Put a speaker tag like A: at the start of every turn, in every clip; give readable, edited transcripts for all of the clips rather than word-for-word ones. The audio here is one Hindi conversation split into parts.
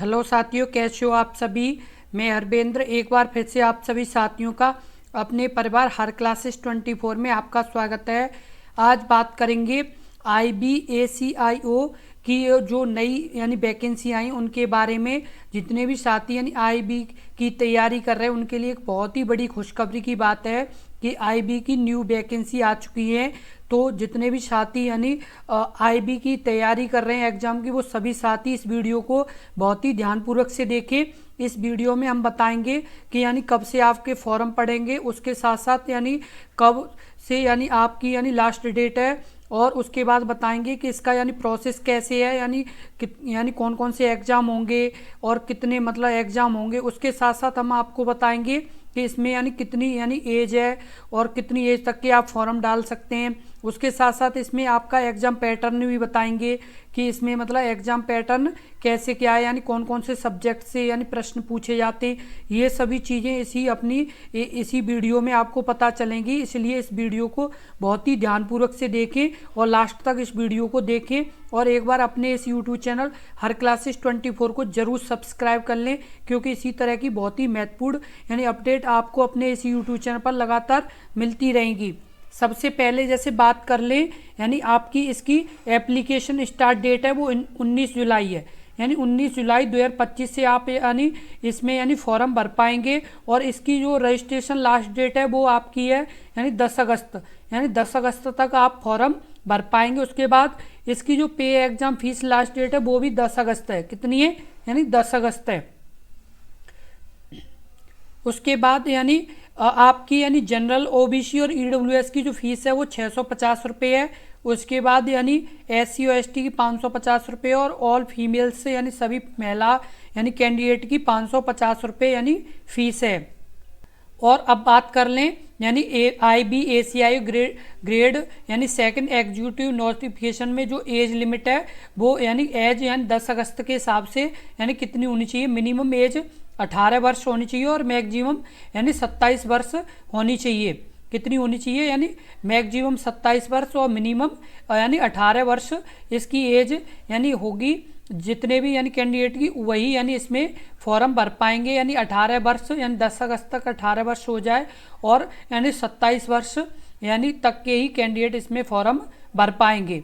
A: हेलो साथियों, कैसे हो आप सभी। मैं हरबेंद्र एक बार फिर से आप सभी साथियों का अपने परिवार हर क्लासेस 24 में आपका स्वागत है। आज बात करेंगे IBACIO की जो नई यानी वैकेंसी आई उनके बारे में। जितने भी साथी यानी IB की तैयारी कर रहे हैं उनके लिए एक बहुत ही बड़ी खुशखबरी की बात है कि IB की न्यू वैकेंसी आ चुकी है। तो जितने भी साथी यानी IB की तैयारी कर रहे हैं एग्ज़ाम की, वो सभी साथी इस वीडियो को बहुत ही ध्यानपूर्वक से देखें। इस वीडियो में हम बताएंगे कि यानी कब से आपके फॉर्म पड़ेंगे, उसके साथ साथ यानी कब से यानी आपकी यानी लास्ट डेट है, और उसके बाद बताएंगे कि इसका यानी प्रोसेस कैसे है, यानी कौन कौन से एग्ज़ाम होंगे और कितने मतलब एग्ज़ाम होंगे। उसके साथ साथ हम आपको बताएंगे कि इसमें यानी कितनी यानी एज है और कितनी एज तक के आप फॉर्म डाल सकते हैं। उसके साथ साथ इसमें आपका एग्ज़ाम पैटर्न भी बताएंगे कि इसमें मतलब एग्ज़ाम पैटर्न कैसे क्या है, यानी कौन कौन से सब्जेक्ट से यानी प्रश्न पूछे जाते हैं। ये सभी चीज़ें इसी वीडियो में आपको पता चलेंगी, इसलिए इस वीडियो को बहुत ही ध्यानपूर्वक से देखें और लास्ट तक इस वीडियो को देखें। और एक बार अपने इस यूट्यूब चैनल हर क्लासेस 24 को जरूर सब्सक्राइब कर लें, क्योंकि इसी तरह की बहुत ही महत्वपूर्ण यानी अपडेट आपको अपने इस यूट्यूब चैनल पर लगातार मिलती रहेंगी। सबसे पहले जैसे बात कर लें, यानी आपकी इसकी एप्लीकेशन स्टार्ट डेट है वो 19 जुलाई है। यानी 19 जुलाई 2025 से आप यानी इसमें यानी फॉर्म भर पाएंगे। और इसकी जो रजिस्ट्रेशन लास्ट डेट है वो आपकी है यानी 10 अगस्त, यानी 10 अगस्त तक आप फॉर्म भर पाएंगे। उसके बाद इसकी जो पे एग्ज़ाम फीस लास्ट डेट है वो भी 10 अगस्त है। कितनी है? यानी 10 अगस्त है। उसके बाद यानी आपकी यानी जनरल OBC और EWS की जो फीस है वो 650 रुपये है। उसके बाद यानी SC और ST की 550 रुपये और ऑल फीमेल्स से यानी सभी महिला यानी कैंडिडेट की 550 रुपये यानी फीस है। और अब बात कर लें यानी IBACIO ग्रेड यानी सेकंड एग्जीक्यूटिव नोटिफिकेशन में जो एज लिमिट है वो यानी एज यानी 10 अगस्त के हिसाब से यानी कितनी होनी चाहिए। मिनिमम एज 18 वर्ष होनी चाहिए और मैक्सिमम यानी 27 वर्ष होनी चाहिए। कितनी होनी चाहिए? यानी मैक्सिमम 27 वर्ष और मिनिमम यानी 18 वर्ष इसकी एज यानी होगी। जितने भी यानी कैंडिडेट की वही यानी इसमें फॉर्म भर पाएंगे। यानी 18 वर्ष यानी 10 अगस्त तक 18 वर्ष हो जाए और यानी 27 वर्ष यानी तक के ही कैंडिडेट इसमें फॉर्म भर पाएंगे।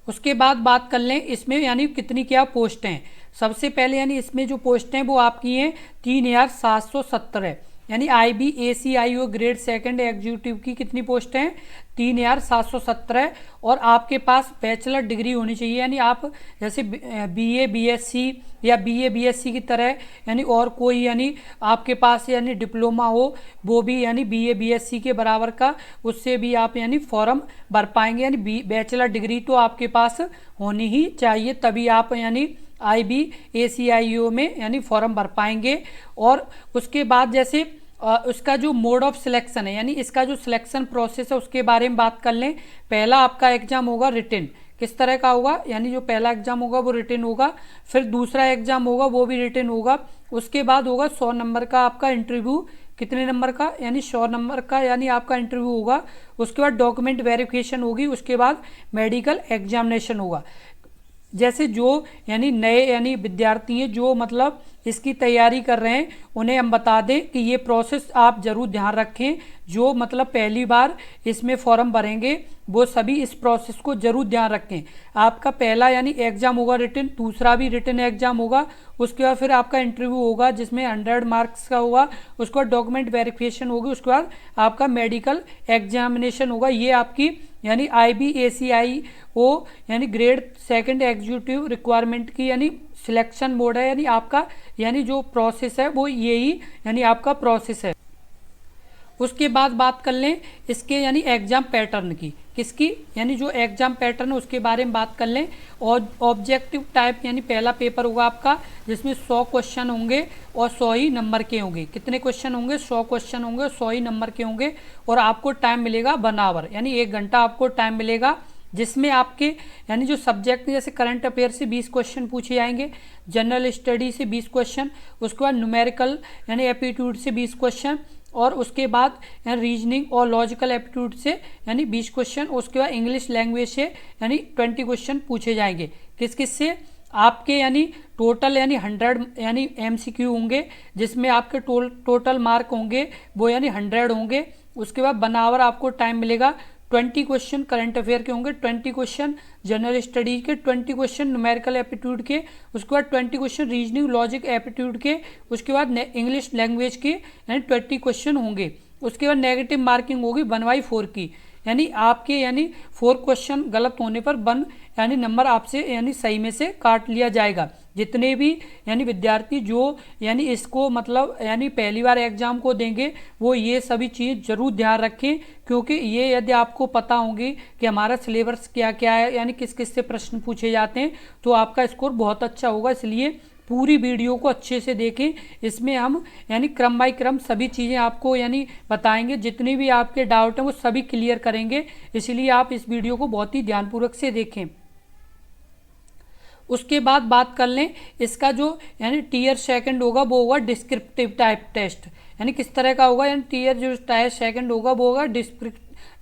A: उसके बाद बात कर लें इसमें यानी कितनी क्या पोस्ट हैं। सबसे पहले यानी इसमें जो पोस्ट हैं वो आपकी हैं 3770 है। यानी IBACIO ग्रेड सेकंड एग्जीक्यूटिव की कितनी पोस्ट हैं? 3770 है। और आपके पास बैचलर डिग्री होनी चाहिए, यानी आप जैसे BA BSc या BA BSc की तरह यानी और कोई यानी आपके पास यानी डिप्लोमा हो वो भी यानी BA BSc के बराबर का, उससे भी आप यानी फॉर्म भर पाएंगे। यानी बैचलर डिग्री तो आपके पास होनी ही चाहिए, तभी आप यानी IBACIO में यानी फॉर्म भर पाएंगे। और उसके बाद जैसे उसका जो मोड ऑफ सिलेक्शन है यानी इसका जो सिलेक्शन प्रोसेस है उसके बारे में बात कर लें। पहला आपका एग्जाम होगा रिटन। किस तरह का होगा? यानी जो पहला एग्जाम होगा वो रिटन होगा, फिर दूसरा एग्जाम होगा वो भी रिटन होगा। उसके बाद होगा 100 नंबर का आपका इंटरव्यू। कितने नंबर का? यानी 100 नंबर का यानी आपका इंटरव्यू होगा। उसके बाद डॉक्यूमेंट वेरिफिकेशन होगी। उसके बाद मेडिकल एग्जामिनेशन होगा। जैसे जो यानी नए यानी विद्यार्थी हैं जो मतलब इसकी तैयारी कर रहे हैं उन्हें हम बता दें कि ये प्रोसेस आप ज़रूर ध्यान रखें। जो मतलब पहली बार इसमें फॉर्म भरेंगे वो सभी इस प्रोसेस को ज़रूर ध्यान रखें। आपका पहला यानी एग्ज़ाम होगा रिटन, दूसरा भी रिटन एग्ज़ाम होगा। उसके बाद फिर आपका इंटरव्यू होगा जिसमें 100 मार्क्स का होगा। उसके बाद डॉक्यूमेंट वेरिफिकेशन होगी। उसके बाद आपका मेडिकल एग्जामिनेशन होगा। ये आपकी यानी IBACIO यानी ग्रेड सेकंड एग्जीक्यूटिव रिक्वायरमेंट की यानी सिलेक्शन मोड है। यानी आपका यानी जो प्रोसेस है वो यही यानी आपका प्रोसेस है। उसके बाद बात कर लें इसके यानी एग्ज़ाम पैटर्न की। किसकी? यानी जो एग्ज़ाम पैटर्न है उसके बारे में बात कर लें। और ऑब्जेक्टिव टाइप यानी पहला पेपर होगा आपका जिसमें 100 क्वेश्चन होंगे और 100 ही नंबर के होंगे। कितने क्वेश्चन होंगे? 100 क्वेश्चन होंगे, 100 ही नंबर के होंगे। और आपको टाइम मिलेगा 1 आवर, यानी 1 घंटा आपको टाइम मिलेगा, जिसमें आपके यानी जो सब्जेक्ट जैसे करंट अफेयर से 20 क्वेश्चन पूछे जाएंगे, जनरल स्टडी से 20 क्वेश्चन, उसके बाद न्यूमेरिकल यानी एप्टीट्यूड से 20 क्वेश्चन, और उसके बाद रीजनिंग और लॉजिकल एप्टीट्यूड से यानी 20 क्वेश्चन। उसके बाद इंग्लिश लैंग्वेज से यानी 20 क्वेश्चन पूछे जाएंगे। किस किस से? आपके यानी टोटल यानी 100 यानी MCQ होंगे, जिसमें आपके टोटल मार्क होंगे वो यानी 100 होंगे। उसके बाद 1 आवर आपको टाइम मिलेगा। 20 क्वेश्चन करंट अफेयर के होंगे, 20 क्वेश्चन जनरल स्टडीज के, 20 क्वेश्चन न्यूमेरिकल एप्टीट्यूड के, उसके बाद 20 क्वेश्चन रीजनिंग लॉजिक एप्टीट्यूड के, उसके बाद इंग्लिश लैंग्वेज के यानी 20 क्वेश्चन होंगे। उसके बाद नेगेटिव मार्किंग होगी 1/4 की, यानी आपके यानी 4 क्वेश्चन गलत होने पर 1 यानी नंबर आपसे यानी सही में से काट लिया जाएगा। जितने भी यानी विद्यार्थी जो यानी इसको मतलब यानी पहली बार एग्जाम को देंगे वो ये सभी चीज़ जरूर ध्यान रखें, क्योंकि ये यदि आपको पता होंगी कि हमारा सिलेबस क्या क्या है यानी किस किस से प्रश्न पूछे जाते हैं तो आपका स्कोर बहुत अच्छा होगा। इसलिए पूरी वीडियो को अच्छे से देखें, इसमें हम यानी क्रम बाय क्रम सभी चीज़ें आपको यानी बताएंगे, जितने भी आपके डाउट हैं वो सभी क्लियर करेंगे, इसलिए आप इस वीडियो को बहुत ही ध्यानपूर्वक से देखें। उसके बाद बात कर लें इसका जो यानी टीयर सेकंड होगा वो होगा डिस्क्रिप्टिव टाइप टेस्ट, यानी किस तरह का होगा, यानी टीयर जो टाइप सेकंड होगा वो होगा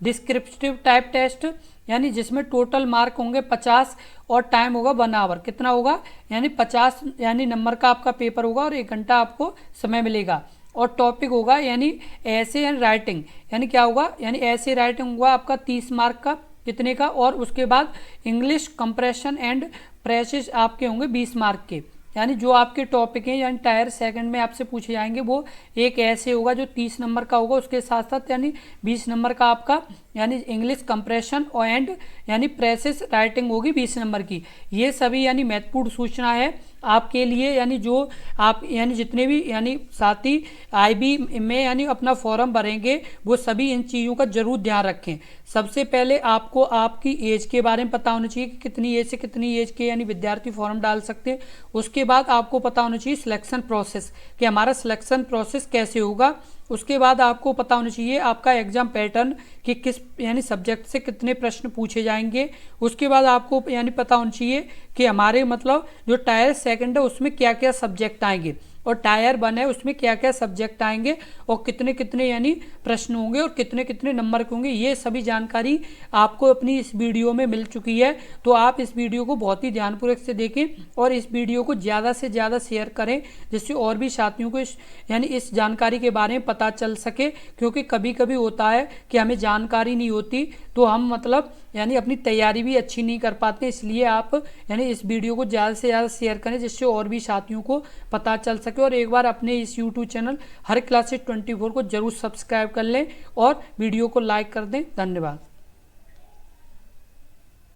A: डिस्क्रिप्टिव टाइप टेस्ट, यानी जिसमें टोटल मार्क होंगे 50 और टाइम होगा 1 आवर। कितना होगा, यानी 50 यानी नंबर का आपका पेपर होगा और 1 घंटा आपको समय मिलेगा। और टॉपिक होगा यानी ऐसे एंड राइटिंग, यानी क्या होगा, यानी ऐसे राइटिंग होगा आपका 30 मार्क का, कितने का, और उसके बाद इंग्लिश कंप्रेशन एंड प्रेसेस आपके होंगे 20 मार्क के। यानी जो आपके टॉपिक हैं यानी टायर सेकंड में आपसे पूछे जाएंगे वो एक ऐसे होगा जो 30 नंबर का होगा, उसके साथ साथ यानी 20 नंबर का आपका यानी इंग्लिश कंप्रेशन और एंड यानी प्रेसेस राइटिंग होगी 20 नंबर की। ये सभी यानी महत्वपूर्ण सूचना है आपके लिए, यानी जो आप यानी जितने भी यानी साथी IB में यानी अपना फॉर्म भरेंगे वो सभी इन चीज़ों का जरूर ध्यान रखें। सबसे पहले आपको आपकी एज के बारे में पता होना चाहिए कि कितनी एज से कितनी एज के यानी विद्यार्थी फॉर्म डाल सकते हैं। उसके बाद आपको पता होना चाहिए सिलेक्शन प्रोसेस, कि हमारा सिलेक्शन प्रोसेस कैसे होगा। उसके बाद आपको पता होना चाहिए आपका एग्जाम पैटर्न कि किस यानी सब्जेक्ट से कितने प्रश्न पूछे जाएंगे। उसके बाद आपको यानी पता होना चाहिए कि हमारे मतलब जो टायर सेकंड है उसमें क्या क्या सब्जेक्ट आएंगे और टायर 1 है उसमें क्या क्या सब्जेक्ट आएंगे और कितने कितने यानी प्रश्न होंगे और कितने कितने नंबर के होंगे। ये सभी जानकारी आपको अपनी इस वीडियो में मिल चुकी है, तो आप इस वीडियो को बहुत ही ध्यानपूर्वक से देखें और इस वीडियो को ज़्यादा से ज़्यादा शेयर करें, जिससे और भी साथियों को यानी इस जानकारी के बारे में पता चल सके। क्योंकि कभी कभी होता है कि हमें जानकारी नहीं होती तो हम मतलब यानी अपनी तैयारी भी अच्छी नहीं कर पाते, इसलिए आप यानी इस वीडियो को ज़्यादा से ज़्यादा शेयर करें जिससे और भी साथियों को पता चल सके। और एक बार अपने इस YouTube चैनल हर क्लासेस 24 को जरूर सब्सक्राइब कर लें और वीडियो को लाइक कर दें। धन्यवाद।